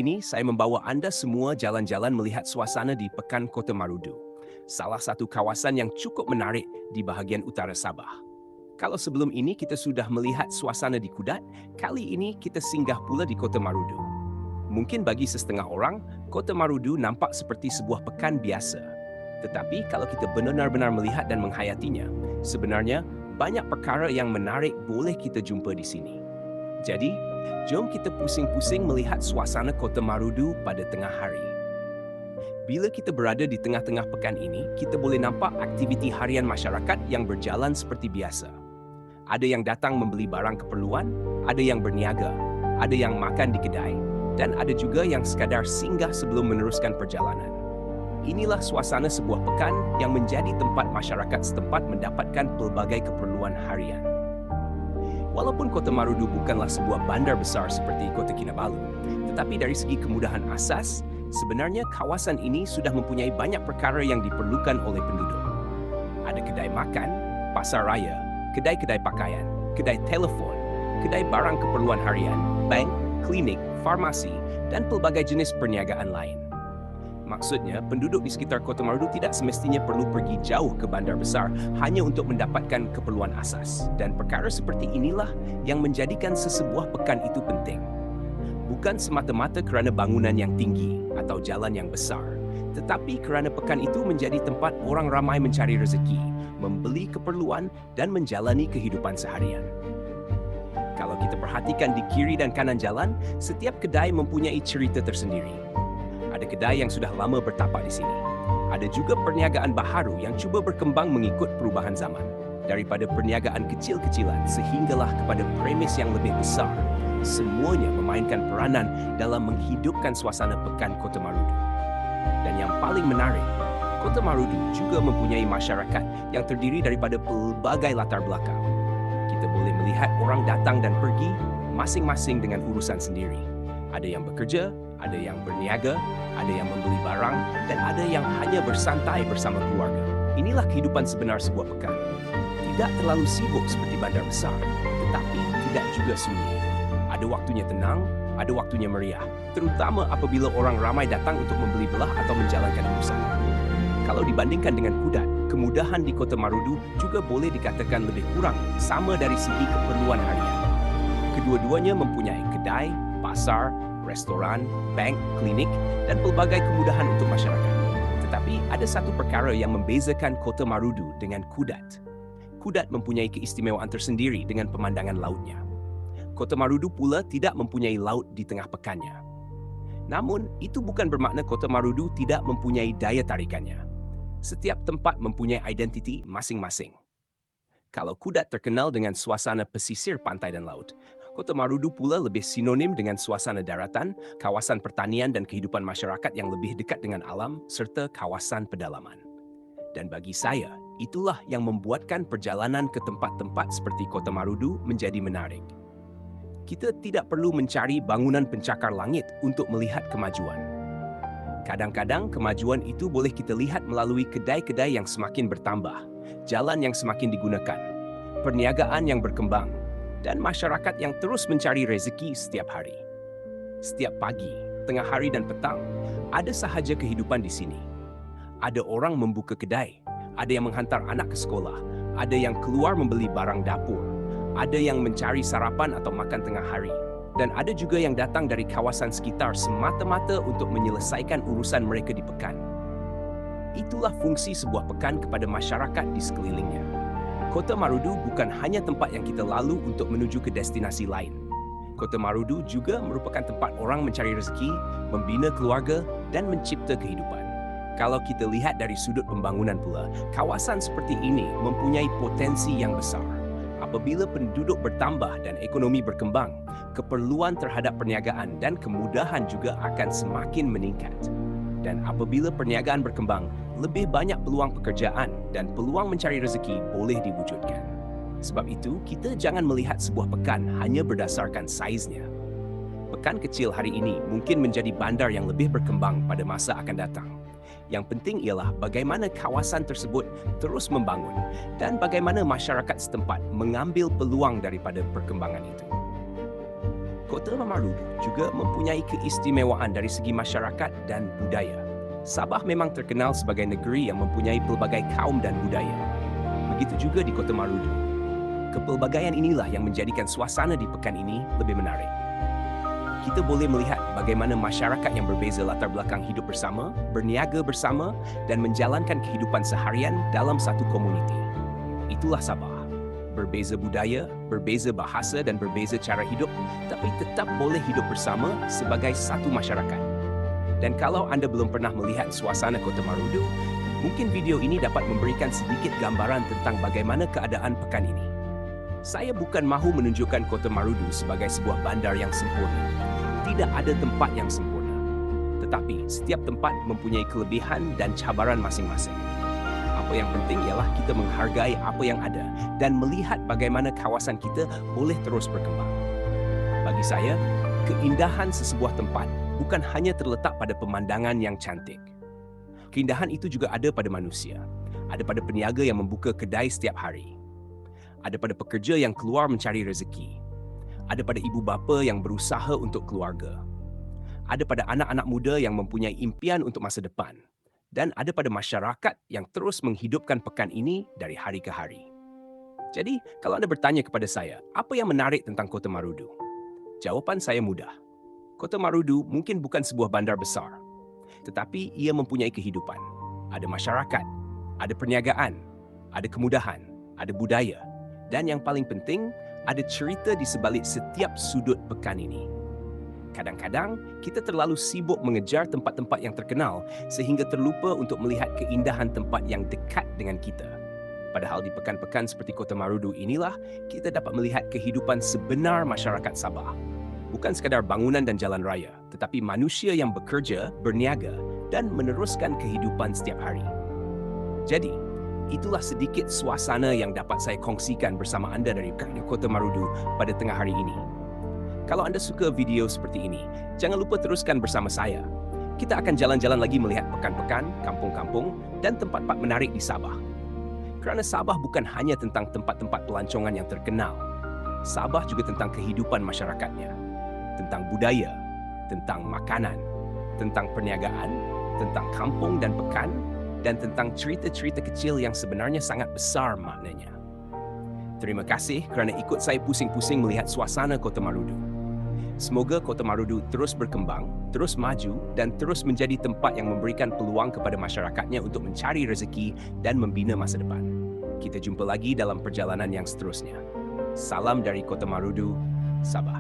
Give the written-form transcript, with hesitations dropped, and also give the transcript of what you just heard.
Ini saya membawa Anda semua jalan-jalan melihat suasana di Pekan Kota Marudu, salah satu kawasan yang cukup menarik di bahagian utara Sabah. Kalau sebelum ini kita sudah melihat suasana di Kudat, kali ini kita singgah pula di Kota Marudu. Mungkin bagi setengah orang, Kota Marudu nampak seperti sebuah pekan biasa. Tetapi kalau kita benar-benar melihat dan menghayatinya, sebenarnya banyak perkara yang menarik boleh kita jumpa di sini. Jadi, jom kita pusing-pusing melihat suasana Kota Marudu pada tengah hari. Bila kita berada di tengah-tengah pekan ini, kita boleh nampak aktiviti harian masyarakat yang berjalan seperti biasa. Ada yang datang membeli barang keperluan, ada yang berniaga, ada yang makan di kedai, dan ada juga yang sekadar singgah sebelum meneruskan perjalanan. Inilah suasana sebuah pekan yang menjadi tempat masyarakat setempat mendapatkan pelbagai keperluan harian. Walaupun Kota Marudu bukanlah sebuah bandar besar seperti Kota Kinabalu, tetapi dari segi kemudahan asas, sebenarnya kawasan ini sudah mempunyai banyak perkara yang diperlukan oleh penduduk. Ada kedai makan, pasar raya, kedai-kedai pakaian, kedai telefon, kedai barang keperluan harian, bank, klinik, farmasi, dan pelbagai jenis perniagaan lain. Maksudnya, penduduk di sekitar Kota Marudu tidak semestinya perlu pergi jauh ke bandar besar hanya untuk mendapatkan keperluan asas. Dan perkara seperti inilah yang menjadikan sesebuah pekan itu penting. Bukan semata-mata kerana bangunan yang tinggi atau jalan yang besar, tetapi kerana pekan itu menjadi tempat orang ramai mencari rezeki, membeli keperluan, dan menjalani kehidupan seharian. Kalau kita perhatikan di kiri dan kanan jalan, setiap kedai mempunyai cerita tersendiri. Ada kedai yang sudah lama bertapak di sini. Ada juga perniagaan baharu yang cuba berkembang mengikut perubahan zaman. Daripada perniagaan kecil-kecilan sehinggalah kepada premis yang lebih besar, semuanya memainkan peranan dalam menghidupkan suasana pekan Kota Marudu. Dan yang paling menarik, Kota Marudu juga mempunyai masyarakat yang terdiri daripada pelbagai latar belakang. Kita boleh melihat orang datang dan pergi, masing-masing dengan urusan sendiri. Ada yang bekerja, ada yang berniaga, ada yang membeli barang, dan ada yang hanya bersantai bersama keluarga. Inilah kehidupan sebenar sebuah pekan. Tidak terlalu sibuk seperti bandar besar, tetapi tidak juga sunyi. Ada waktunya tenang, ada waktunya meriah, terutama apabila orang ramai datang untuk membeli belah atau menjalankan urusan. Kalau dibandingkan dengan Kudat, kemudahan di Kota Marudu juga boleh dikatakan lebih kurang sama dari segi keperluan harian. Kedua-duanya mempunyai kedai, pasar, restoran, bank, klinik, dan pelbagai kemudahan untuk masyarakat. Tetapi ada satu perkara yang membezakan Kota Marudu dengan Kudat. Kudat mempunyai keistimewaan tersendiri dengan pemandangan lautnya. Kota Marudu pula tidak mempunyai laut di tengah pekannya. Namun, itu bukan bermakna Kota Marudu tidak mempunyai daya tarikannya. Setiap tempat mempunyai identiti masing-masing. Kalau Kudat terkenal dengan suasana pesisir pantai dan laut, Kota Marudu pula lebih sinonim dengan suasana daratan, kawasan pertanian dan kehidupan masyarakat yang lebih dekat dengan alam serta kawasan pedalaman. Dan bagi saya, itulah yang membuatkan perjalanan ke tempat-tempat seperti Kota Marudu menjadi menarik. Kita tidak perlu mencari bangunan pencakar langit untuk melihat kemajuan. Kadang-kadang kemajuan itu boleh kita lihat melalui kedai-kedai yang semakin bertambah, jalan yang semakin digunakan, perniagaan yang berkembang, dan masyarakat yang terus mencari rezeki setiap hari. Setiap pagi, tengah hari dan petang, ada sahaja kehidupan di sini. Ada orang membuka kedai, ada yang menghantar anak ke sekolah, ada yang keluar membeli barang dapur, ada yang mencari sarapan atau makan tengah hari, dan ada juga yang datang dari kawasan sekitar semata-mata untuk menyelesaikan urusan mereka di pekan. Itulah fungsi sebuah pekan kepada masyarakat di sekelilingnya. Kota Marudu bukan hanya tempat yang kita lalu untuk menuju ke destinasi lain. Kota Marudu juga merupakan tempat orang mencari rezeki, membina keluarga, dan mencipta kehidupan. Kalau kita lihat dari sudut pembangunan pula, kawasan seperti ini mempunyai potensi yang besar. Apabila penduduk bertambah dan ekonomi berkembang, keperluan terhadap perniagaan dan kemudahan juga akan semakin meningkat. Dan apabila perniagaan berkembang, lebih banyak peluang pekerjaan dan peluang mencari rezeki boleh diwujudkan. Sebab itu, kita jangan melihat sebuah pekan hanya berdasarkan saiznya. Pekan kecil hari ini mungkin menjadi bandar yang lebih berkembang pada masa akan datang. Yang penting ialah bagaimana kawasan tersebut terus membangun dan bagaimana masyarakat setempat mengambil peluang daripada perkembangan itu. Kota Marudu juga mempunyai keistimewaan dari segi masyarakat dan budaya. Sabah memang terkenal sebagai negeri yang mempunyai pelbagai kaum dan budaya. Begitu juga di Kota Marudu. Kepelbagaian inilah yang menjadikan suasana di pekan ini lebih menarik. Kita boleh melihat bagaimana masyarakat yang berbeza latar belakang hidup bersama, berniaga bersama, dan menjalankan kehidupan seharian dalam satu komuniti. Itulah Sabah. Berbeza budaya, berbeza bahasa dan berbeza cara hidup, tapi tetap boleh hidup bersama sebagai satu masyarakat. Dan kalau anda belum pernah melihat suasana Kota Marudu, mungkin video ini dapat memberikan sedikit gambaran tentang bagaimana keadaan pekan ini. Saya bukan mahu menunjukkan Kota Marudu sebagai sebuah bandar yang sempurna. Tidak ada tempat yang sempurna. Tetapi setiap tempat mempunyai kelebihan dan cabaran masing-masing. Apa yang penting ialah kita menghargai apa yang ada dan melihat bagaimana kawasan kita boleh terus berkembang. Bagi saya, keindahan sesebuah tempat bukan hanya terletak pada pemandangan yang cantik. Keindahan itu juga ada pada manusia. Ada pada peniaga yang membuka kedai setiap hari. Ada pada pekerja yang keluar mencari rezeki. Ada pada ibu bapa yang berusaha untuk keluarga. Ada pada anak-anak muda yang mempunyai impian untuk masa depan. Dan ada pada masyarakat yang terus menghidupkan pekan ini dari hari ke hari. Jadi, kalau anda bertanya kepada saya, apa yang menarik tentang Kota Marudu? Jawapan saya mudah. Kota Marudu mungkin bukan sebuah bandar besar, tetapi ia mempunyai kehidupan. Ada masyarakat, ada perniagaan, ada kemudahan, ada budaya, dan yang paling penting, ada cerita di sebalik setiap sudut pekan ini. Kadang-kadang, kita terlalu sibuk mengejar tempat-tempat yang terkenal sehingga terlupa untuk melihat keindahan tempat yang dekat dengan kita. Padahal di pekan-pekan seperti Kota Marudu inilah, kita dapat melihat kehidupan sebenar masyarakat Sabah. Bukan sekadar bangunan dan jalan raya, tetapi manusia yang bekerja, berniaga, dan meneruskan kehidupan setiap hari. Jadi, itulah sedikit suasana yang dapat saya kongsikan bersama anda dari Kota Marudu pada tengah hari ini. Kalau anda suka video seperti ini, jangan lupa teruskan bersama saya. Kita akan jalan-jalan lagi melihat pekan-pekan, kampung-kampung, dan tempat-tempat menarik di Sabah. Kerana Sabah bukan hanya tentang tempat-tempat pelancongan yang terkenal. Sabah juga tentang kehidupan masyarakatnya, tentang budaya, tentang makanan, tentang perniagaan, tentang kampung dan pekan, dan tentang cerita-cerita kecil yang sebenarnya sangat besar maknanya. Terima kasih kerana ikut saya pusing-pusing melihat suasana Kota Marudu. Semoga Kota Marudu terus berkembang, terus maju dan terus menjadi tempat yang memberikan peluang kepada masyarakatnya untuk mencari rezeki dan membina masa depan. Kita jumpa lagi dalam perjalanan yang seterusnya. Salam dari Kota Marudu, Sabah.